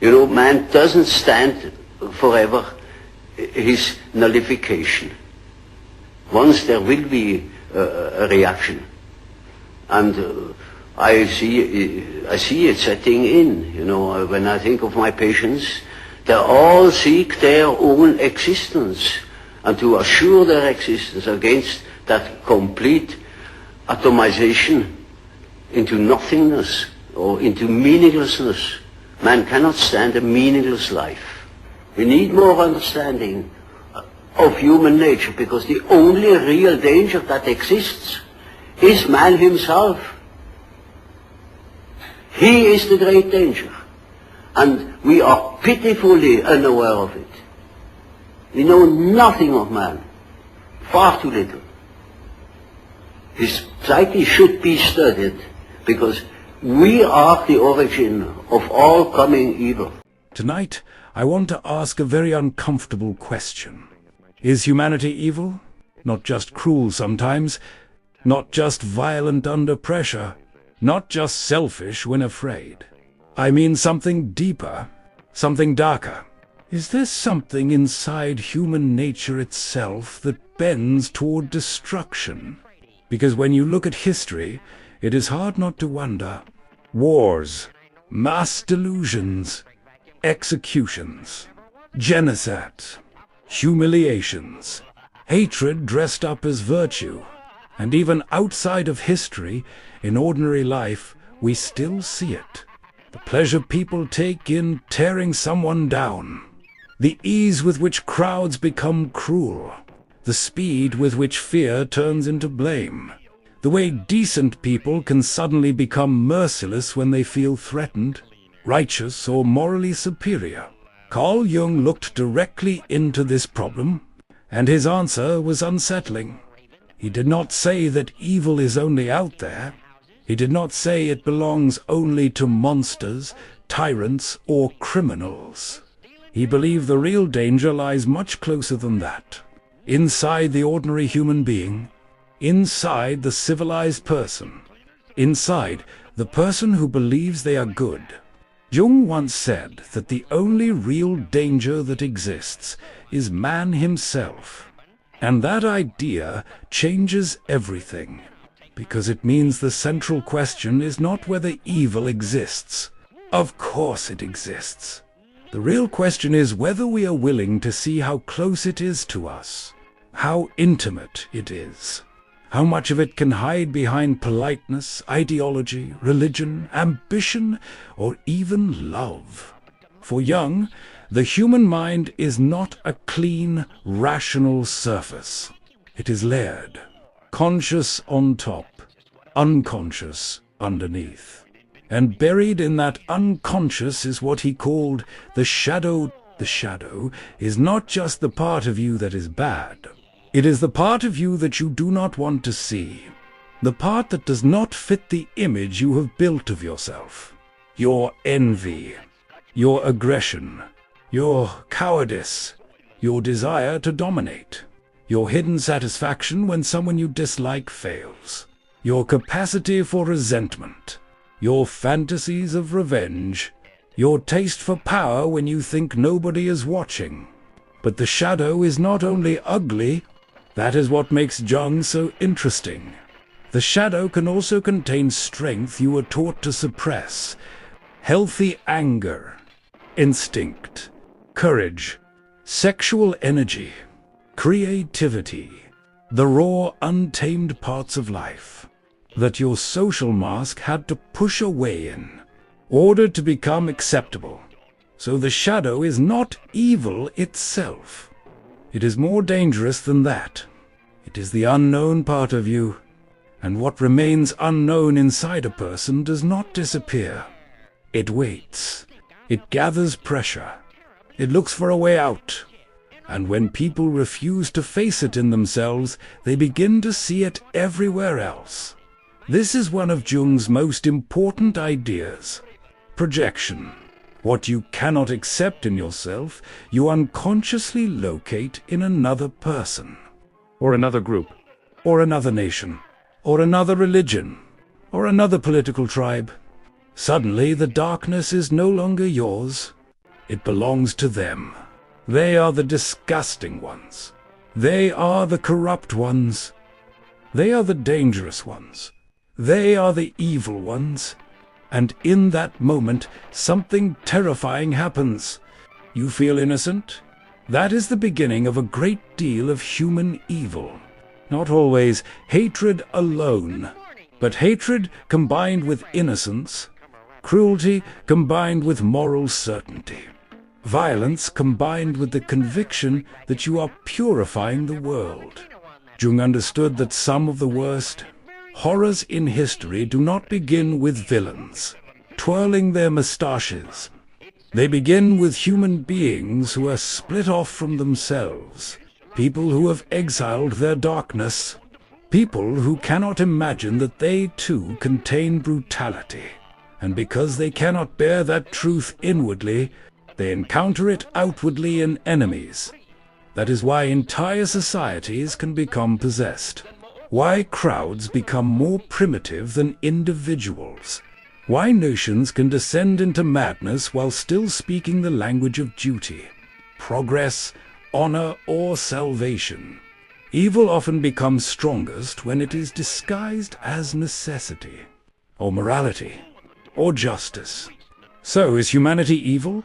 You know, man doesn't stand forever his nullification. Once there will be a reaction. And I see it setting in, you know, when I think of my patients, they all seek their own existence and to assure their existence against that complete atomization into nothingness or into meaninglessness. Man cannot stand a meaningless life. We need more understanding of human nature, because the only real danger that exists is man himself. He is the great danger, and we are pitifully unaware of it. We know nothing of man, far too little. His psyche should be studied, because we are the origin of all coming evil. Tonight, I want to ask a very uncomfortable question. Is humanity evil? Not just cruel sometimes, not just violent under pressure, not just selfish when afraid. I mean something deeper, something darker. Is there something inside human nature itself that bends toward destruction? Because when you look at history, it is hard not to wonder. Wars, mass delusions, executions, genocide, humiliations, hatred dressed up as virtue, and even outside of history, in ordinary life, we still see it. The pleasure people take in tearing someone down, the ease with which crowds become cruel, the speed with which fear turns into blame, the way decent people can suddenly become merciless when they feel threatened, righteous or morally superior. Carl Jung looked directly into this problem, and his answer was unsettling. He did not say that evil is only out there. He did not say it belongs only to monsters, tyrants, or criminals. He believed the real danger lies much closer than that. Inside the ordinary human being, inside the civilized person, inside the person who believes they are good. Jung once said that the only real danger that exists is man himself. And that idea changes everything, because it means the central question is not whether evil exists. Of course it exists. The real question is whether we are willing to see how close it is to us, how intimate it is. How much of it can hide behind politeness, ideology, religion, ambition, or even love? For Jung, the human mind is not a clean, rational surface. It is layered, conscious on top, unconscious underneath. And buried in that unconscious is what he called the shadow. The shadow is not just the part of you that is bad. It is the part of you that you do not want to see, the part that does not fit the image you have built of yourself. Your envy, your aggression, your cowardice, your desire to dominate, your hidden satisfaction when someone you dislike fails, your capacity for resentment, your fantasies of revenge, your taste for power when you think nobody is watching. But the shadow is not only ugly. That is what makes Jung so interesting. The shadow can also contain strength you were taught to suppress, healthy anger, instinct, courage, sexual energy, creativity, the raw, untamed parts of life that your social mask had to push away in order to become acceptable. So the shadow is not evil itself. It is more dangerous than that. It is the unknown part of you, and what remains unknown inside a person does not disappear. It waits. It gathers pressure. It looks for a way out. And when people refuse to face it in themselves, they begin to see it everywhere else. This is one of Jung's most important ideas. Projection. What you cannot accept in yourself, you unconsciously locate in another person, or another group, or another nation, or another religion, or another political tribe. Suddenly, the darkness is no longer yours. It belongs to them. They are the disgusting ones. They are the corrupt ones. They are the dangerous ones. They are the evil ones. And in that moment, something terrifying happens. You feel innocent? That is the beginning of a great deal of human evil. Not always hatred alone, but hatred combined with innocence, cruelty combined with moral certainty, violence combined with the conviction that you are purifying the world. Jung understood that some of the worst horrors in history do not begin with villains twirling their mustaches. They begin with human beings who are split off from themselves, people who have exiled their darkness, people who cannot imagine that they too contain brutality, and because they cannot bear that truth inwardly, they encounter it outwardly in enemies. That is why entire societies can become possessed, why crowds become more primitive than individuals, why nations can descend into madness while still speaking the language of duty, progress, honor, or salvation. Evil often becomes strongest when it is disguised as necessity, or morality, or justice. So, is humanity evil?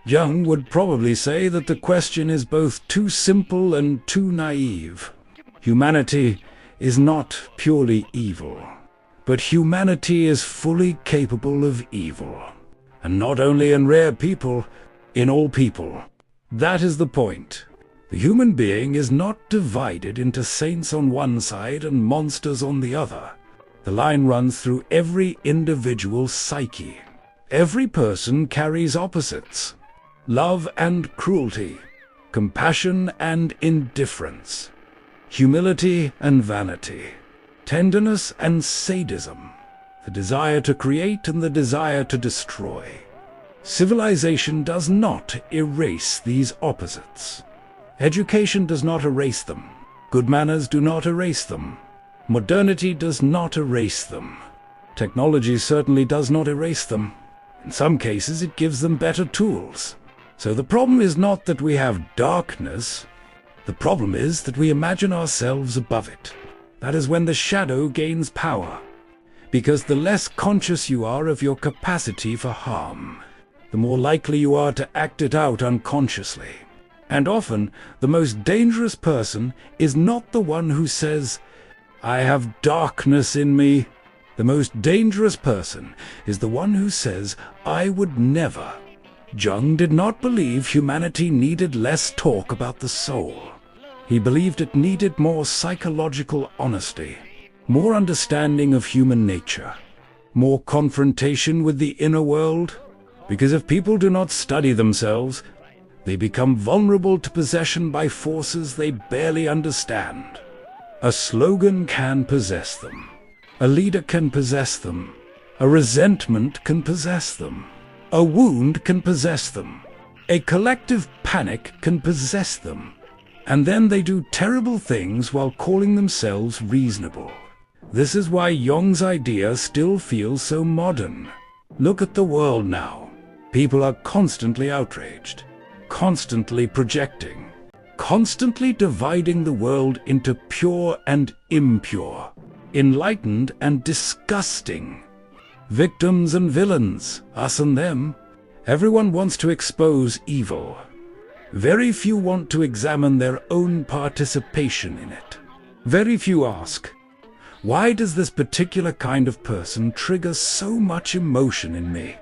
Jung would probably say that the question is both too simple and too naive. Humanity is not purely evil, but humanity is fully capable of evil. And not only in rare people, in all people. That is the point. The human being is not divided into saints on one side and monsters on the other. The line runs through every individual psyche. Every person carries opposites: love and cruelty, compassion and indifference, humility and vanity, tenderness and sadism, the desire to create and the desire to destroy. Civilization does not erase these opposites. Education does not erase them. Good manners do not erase them. Modernity does not erase them. Technology certainly does not erase them. In some cases, it gives them better tools. So the problem is not that we have darkness. The problem is that we imagine ourselves above it. That is when the shadow gains power. Because the less conscious you are of your capacity for harm, the more likely you are to act it out unconsciously. And often, the most dangerous person is not the one who says, "I have darkness in me." The most dangerous person is the one who says, "I would never." Jung did not believe humanity needed less talk about the soul. He believed it needed more psychological honesty, more understanding of human nature, more confrontation with the inner world. Because if people do not study themselves, they become vulnerable to possession by forces they barely understand. A slogan can possess them. A leader can possess them. A resentment can possess them. A wound can possess them. A collective panic can possess them. And then they do terrible things while calling themselves reasonable. This is why Jung's idea still feels so modern. Look at the world now. People are constantly outraged, constantly projecting, constantly dividing the world into pure and impure, enlightened and disgusting, victims and villains, us and them. Everyone wants to expose evil. Very few want to examine their own participation in it. Very few ask, why does this particular kind of person trigger so much emotion in me?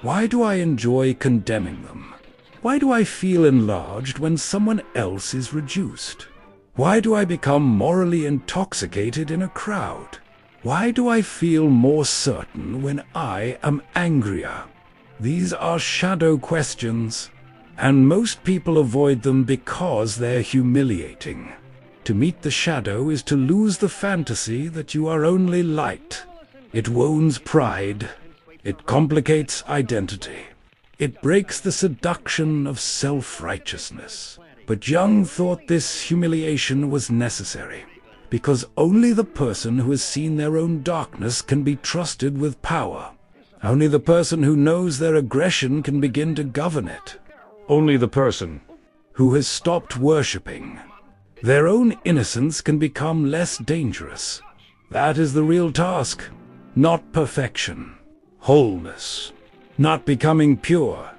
Why do I enjoy condemning them? Why do I feel enlarged when someone else is reduced? Why do I become morally intoxicated in a crowd? Why do I feel more certain when I am angrier? These are shadow questions, and most people avoid them because they're humiliating. To meet the shadow is to lose the fantasy that you are only light. It wounds pride. It complicates identity. It breaks the seduction of self-righteousness. But Jung thought this humiliation was necessary, because only the person who has seen their own darkness can be trusted with power. Only the person who knows their aggression can begin to govern it. Only the person who has stopped worshipping their own innocence can become less dangerous. That is the real task, not perfection, wholeness, not becoming pure,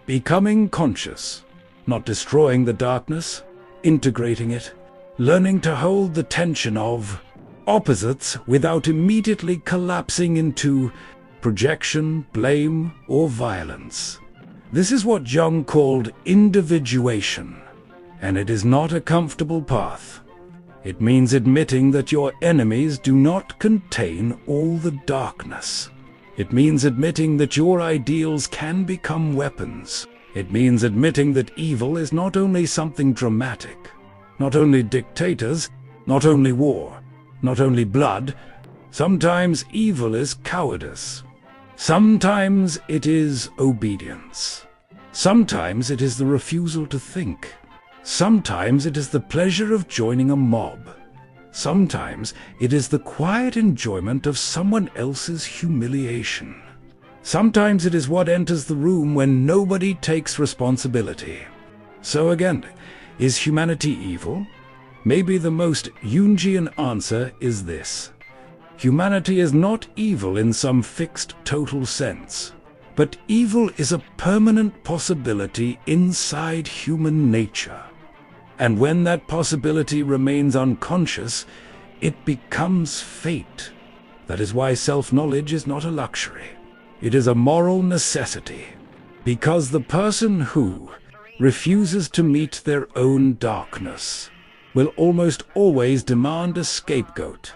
becoming conscious, not destroying the darkness, integrating it, learning to hold the tension of opposites without immediately collapsing into projection, blame, or violence. This is what Jung called individuation, and it is not a comfortable path. It means admitting that your enemies do not contain all the darkness. It means admitting that your ideals can become weapons. It means admitting that evil is not only something dramatic, not only dictators, not only war, not only blood. Sometimes evil is cowardice. Sometimes it is obedience. Sometimes it is the refusal to think. Sometimes it is the pleasure of joining a mob. Sometimes it is the quiet enjoyment of someone else's humiliation. Sometimes it is what enters the room when nobody takes responsibility. So again, is humanity evil? Maybe the most Jungian answer is this. Humanity is not evil in some fixed total sense, but evil is a permanent possibility inside human nature. And when that possibility remains unconscious, it becomes fate. That is why self-knowledge is not a luxury. It is a moral necessity, because the person who refuses to meet their own darkness will almost always demand a scapegoat,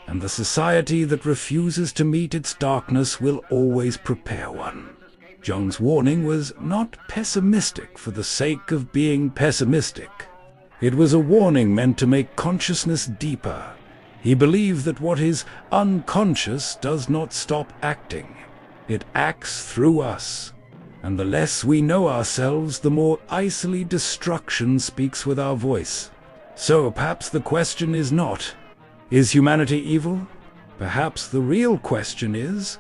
and the society that refuses to meet its darkness will always prepare one. Jung's warning was not pessimistic for the sake of being pessimistic. It was a warning meant to make consciousness deeper. He believed that what is unconscious does not stop acting. It acts through us. And the less we know ourselves, the more icily destruction speaks with our voice. So perhaps the question is not, is humanity evil? Perhaps the real question is,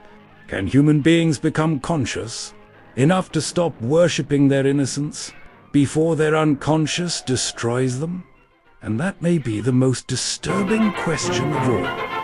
can human beings become conscious enough to stop worshipping their innocence before their unconscious destroys them? And that may be the most disturbing question of all.